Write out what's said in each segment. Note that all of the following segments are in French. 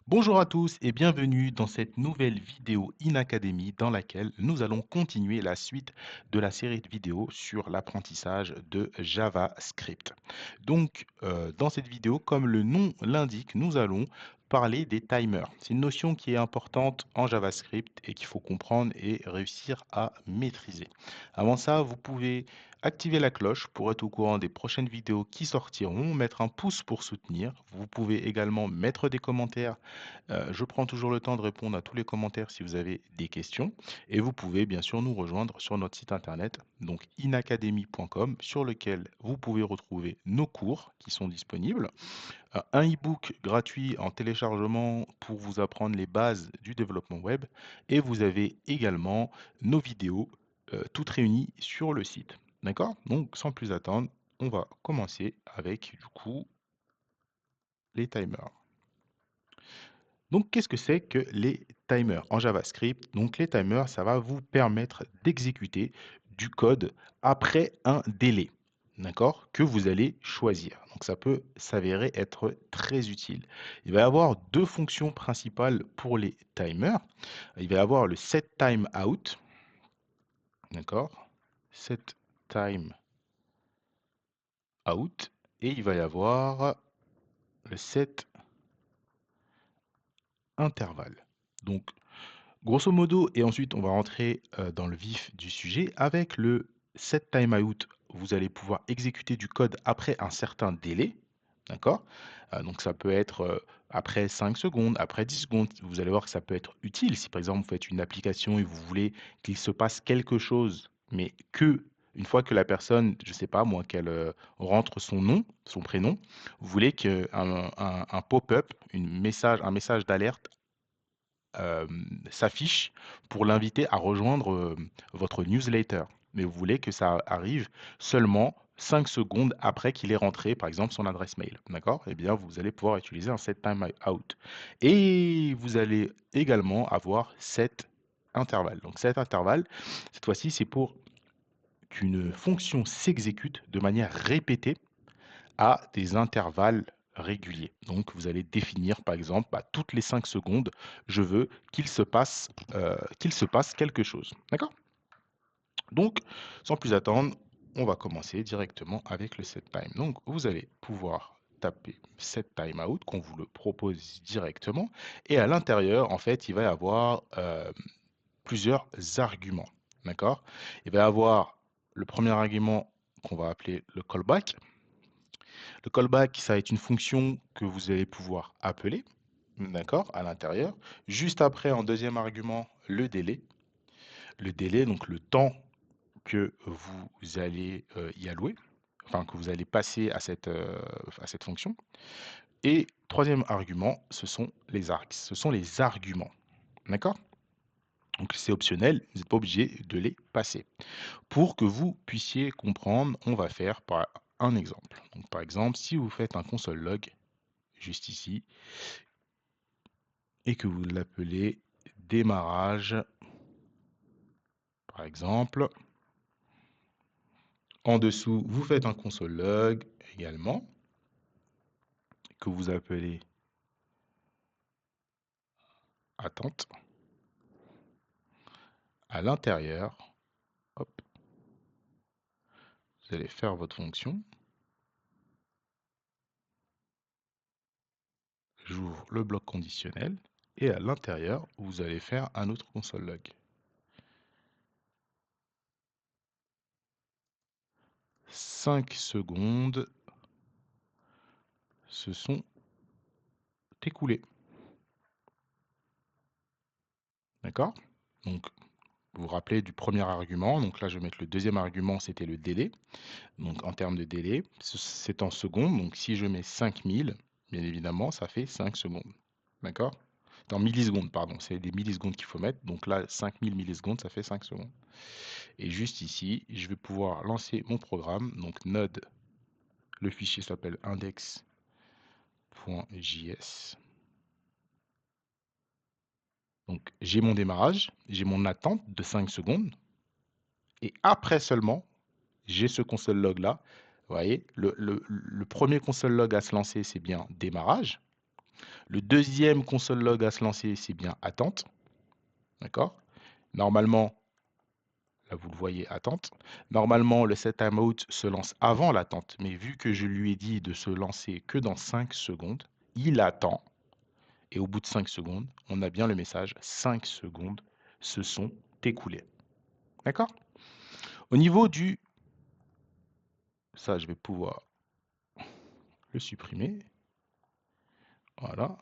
Bonjour à tous et bienvenue dans cette nouvelle vidéo InAcademy dans laquelle nous allons continuer la suite de la série de vidéos sur l'apprentissage de JavaScript. Donc, dans cette vidéo, comme le nom l'indique, nous allons parler des timers. C'est une notion qui est importante en JavaScript et qu'il faut comprendre et réussir à maîtriser. Avant ça, vous pouvez activer la cloche pour être au courant des prochaines vidéos qui sortiront, mettre un pouce pour soutenir. Vous pouvez également mettre des commentaires. Je prends toujours le temps de répondre à tous les commentaires si vous avez des questions et vous pouvez bien sûr nous rejoindre sur notre site internet, donc inacademy.com, sur lequel vous pouvez retrouver nos cours qui sont disponibles, un e-book gratuit en téléchargement pour vous apprendre les bases du développement web et vous avez également nos vidéos toutes réunies sur le site. D'accord? Donc sans plus attendre, on va commencer avec du coup les timers. Donc, qu'est-ce que c'est que les timers en JavaScript? Donc, les timers, ça va vous permettre d'exécuter du code après un délai, d'accord, que vous allez choisir. Donc, ça peut s'avérer être très utile. Il va y avoir deux fonctions principales pour les timers. Il va y avoir le set time out, d'accord, set time out, et il va y avoir le set intervalle. Donc, grosso modo, et ensuite on va rentrer dans le vif du sujet, avec le set timeout, vous allez pouvoir exécuter du code après un certain délai, d'accord? Donc ça peut être après 5 secondes, après 10 secondes, vous allez voir que ça peut être utile. Si par exemple vous faites une application et vous voulez qu'il se passe quelque chose, mais que une fois que la personne, je sais pas moi, qu'elle rentre son nom, son prénom, vous voulez qu'un un pop-up, un message d'alerte s'affiche pour l'inviter à rejoindre votre newsletter. Mais vous voulez que ça arrive seulement 5 secondes après qu'il ait rentré, par exemple, son adresse mail. D'accord? Eh bien, vous allez pouvoir utiliser un set time out. Et vous allez également avoir cet intervalle. Donc, cet intervalle, cette fois-ci, c'est pour qu'une fonction s'exécute de manière répétée à des intervalles réguliers. Donc, vous allez définir, par exemple, toutes les 5 secondes, je veux qu'il se passe quelque chose. D'accord? Donc, sans plus attendre, on va commencer directement avec le set time. Donc, vous allez pouvoir taper set timeout qu'on vous le propose directement. Et à l'intérieur, en fait, il va y avoir plusieurs arguments. D'accord? Il va y avoir le premier argument qu'on va appeler le callback. Le callback, ça va être une fonction que vous allez pouvoir appeler, d'accord, à l'intérieur. Juste après, en deuxième argument, le délai. Le délai, donc le temps que vous allez y allouer, enfin que vous allez passer à cette fonction. Et troisième argument, ce sont les args, ce sont les arguments, d'accord? Donc c'est optionnel, vous n'êtes pas obligé de les passer. Pour que vous puissiez comprendre, on va faire par un exemple. Donc par exemple, si vous faites un console log, juste ici, et que vous l'appelez démarrage, par exemple. En dessous, vous faites un console log également, que vous appelez attente. À l'intérieur, hop, vous allez faire votre fonction. J'ouvre le bloc conditionnel et à l'intérieur, vous allez faire un autre console log. 5 secondes se sont écoulées. D'accord? Donc, vous vous rappelez du premier argument. Donc là, je vais mettre le deuxième argument, c'était le délai. Donc en termes de délai, c'est en secondes. Donc si je mets 5000, bien évidemment, ça fait 5 secondes. D'accord? En millisecondes, pardon. C'est des millisecondes qu'il faut mettre. Donc là, 5000 millisecondes, ça fait 5 secondes. Et juste ici, je vais pouvoir lancer mon programme. Donc Node, le fichier s'appelle index.js. Donc j'ai mon démarrage, j'ai mon attente de 5 secondes. Et après seulement, j'ai ce console log là. Vous voyez, le premier console log à se lancer, c'est bien démarrage. Le deuxième console log à se lancer, c'est bien attente. D'accord? Normalement, là vous le voyez, attente. Normalement, le set timeout se lance avant l'attente, mais vu que je lui ai dit de se lancer que dans 5 secondes, il attend. Et au bout de 5 secondes, on a bien le message 5 secondes se sont écoulées. D'accord? Au niveau du... Ça, je vais pouvoir le supprimer. Voilà.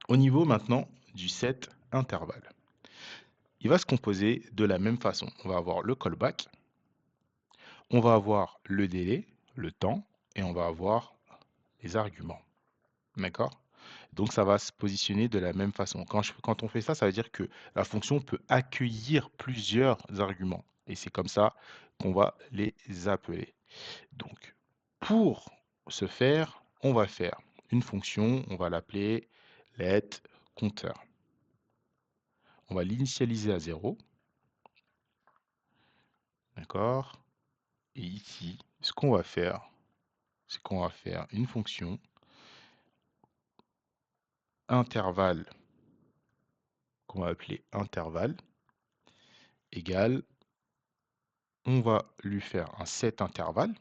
Au niveau maintenant du set intervalle, il va se composer de la même façon. On va avoir le callback, on va avoir le délai, le temps, et on va avoir les arguments. D'accord? Donc ça va se positionner de la même façon. Quand on fait ça, ça veut dire que la fonction peut accueillir plusieurs arguments. Et c'est comme ça qu'on va les appeler. Donc, pour ce faire, on va faire une fonction, on va l'appeler let counter. On va l'initialiser à 0. D'accord? Et ici, ce qu'on va faire, c'est qu'on va faire une fonction intervalle, qu'on va appeler intervalle, égale, on va lui faire un set intervalle.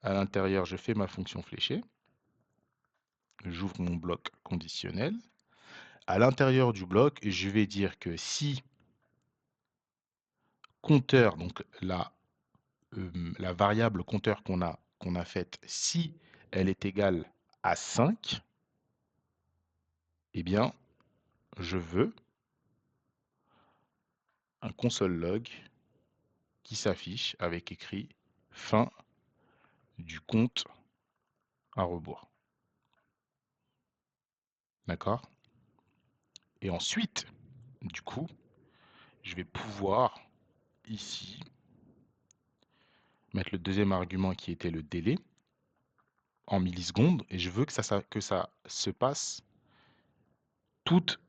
À l'intérieur, je fais ma fonction fléchée. J'ouvre mon bloc conditionnel. À l'intérieur du bloc, je vais dire que si compteur, donc la variable compteur qu'on a faite, si elle est égale à 5, eh bien, je veux un console log qui s'affiche avec écrit fin du compte à rebours. D'accord? Et ensuite, du coup, je vais pouvoir ici mettre le deuxième argument qui était le délai en millisecondes et je veux que ça se passe toutes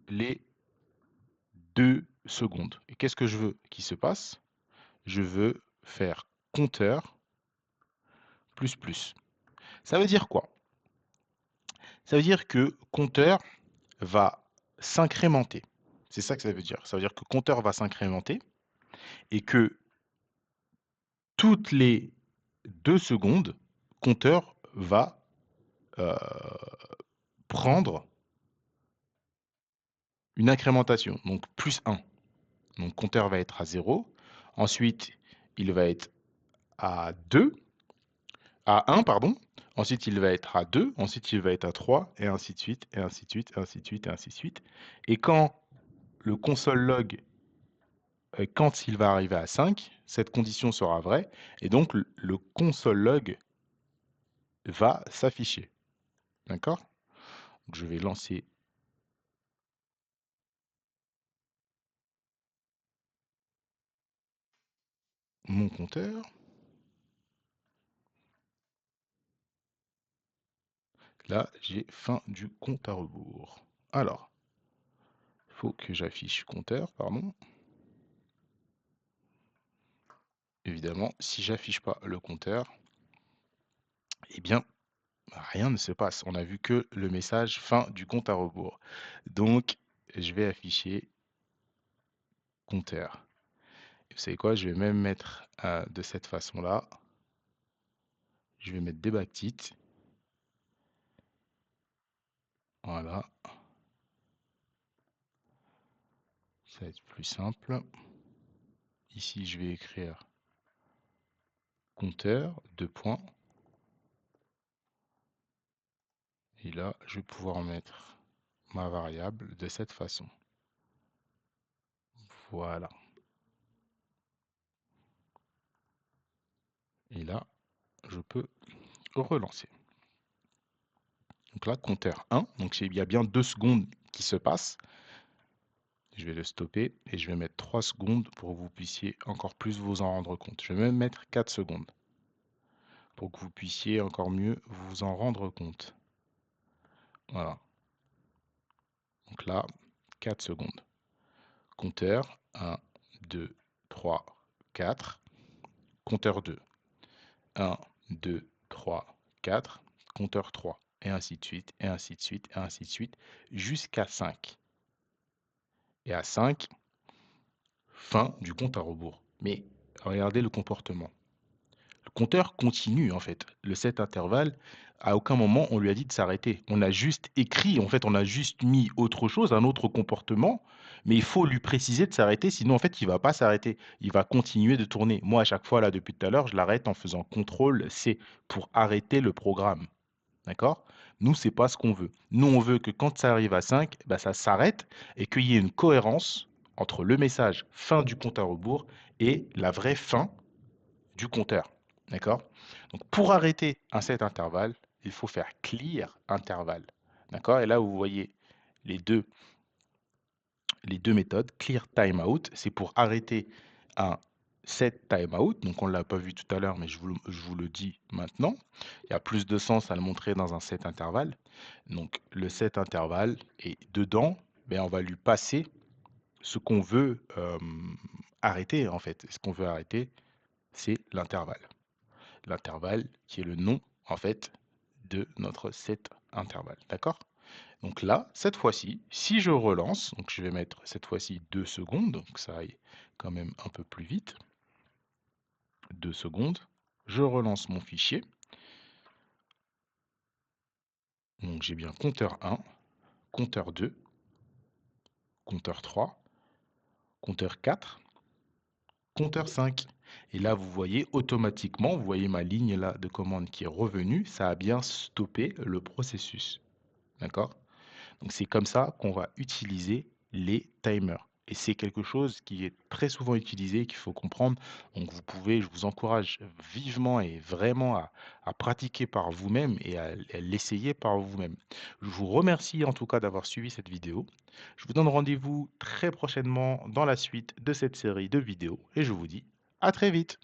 les 2 secondes. Et qu'est-ce que je veux qu'il se passe? Je veux faire compteur plus plus. Ça veut dire quoi? Ça veut dire que compteur va s'incrémenter. C'est ça que ça veut dire. Ça veut dire que compteur va s'incrémenter et que toutes les 2 secondes, compteur va euh, prendre une incrémentation, donc plus 1. Donc compteur va être à 0. Ensuite, il va être à 2, à 1, pardon. Ensuite, il va être à 2. Ensuite, il va être à 3, et ainsi de suite, et ainsi de suite, et ainsi de suite, et ainsi de suite. Et quand le console log, quand il va arriver à 5, cette condition sera vraie, et donc le console log va s'afficher. D'accord? Je vais lancer mon compteur. Là, j'ai fin du compte à rebours. Alors, il faut que j'affiche compteur, pardon. Évidemment, si j'affiche pas le compteur, eh bien, rien ne se passe. On a vu que le message fin du compte à rebours. Donc, je vais afficher compteur. Et vous savez quoi? Je vais même mettre de cette façon-là. Je vais mettre des backtitres. Voilà. Ça va être plus simple. Ici, je vais écrire compteur, 2 points. Et là, je vais pouvoir mettre ma variable de cette façon. Voilà. Et là, je peux relancer. Donc là, compteur 1. Donc il y a bien 2 secondes qui se passent. Je vais le stopper et je vais mettre 3 secondes pour que vous puissiez encore plus vous en rendre compte. Je vais même mettre 4 secondes pour que vous puissiez encore mieux vous en rendre compte. Voilà. Donc là, 4 secondes. Compteur, 1, 2, 3, 4, compteur 2. 1, 2, 3, 4, compteur 3, et ainsi de suite, et ainsi de suite, et ainsi de suite, jusqu'à 5. Et à 5, fin du compte à rebours. Mais regardez le comportement. Le compteur continue en fait. Le set intervalle, à aucun moment on lui a dit de s'arrêter. On a juste écrit, en fait, on a juste mis autre chose, un autre comportement, mais il faut lui préciser de s'arrêter, sinon en fait il va pas s'arrêter. Il va continuer de tourner. Moi, à chaque fois là depuis tout à l'heure, je l'arrête en faisant CTRL C pour arrêter le programme. D'accord? Nous, c'est pas ce qu'on veut. Nous, on veut que quand ça arrive à 5, bah, ça s'arrête et qu'il y ait une cohérence entre le message fin du compte à rebours et la vraie fin du compteur. D'accord? Donc, pour arrêter un set intervalle, il faut faire clear intervalle. D'accord? Et là, vous voyez les deux, les deux méthodes. Clear timeout, c'est pour arrêter un set timeout. Donc, on ne l'a pas vu tout à l'heure, mais je vous le dis maintenant. Il y a plus de sens à le montrer dans un set intervalle. Donc, le set intervalle, et dedans, ben, on va lui passer ce qu'on veut arrêter, en fait. Ce qu'on veut arrêter, c'est l'intervalle. L'intervalle qui est le nom, en fait, de notre set intervalle. D'accord? Donc là, cette fois-ci, si je relance, donc je vais mettre cette fois-ci 2 secondes, donc ça aille quand même un peu plus vite. 2 secondes. Je relance mon fichier. Donc j'ai bien compteur 1, compteur 2, compteur 3, compteur 4, compteur 5. Et là, vous voyez automatiquement, vous voyez ma ligne là de commande qui est revenue, ça a bien stoppé le processus. D'accord? Donc c'est comme ça qu'on va utiliser les timers. Et c'est quelque chose qui est très souvent utilisé, qu'il faut comprendre. Donc vous pouvez, je vous encourage vivement et vraiment à pratiquer par vous-même et à l'essayer par vous-même. Je vous remercie en tout cas d'avoir suivi cette vidéo. Je vous donne rendez-vous très prochainement dans la suite de cette série de vidéos et je vous dis à très vite.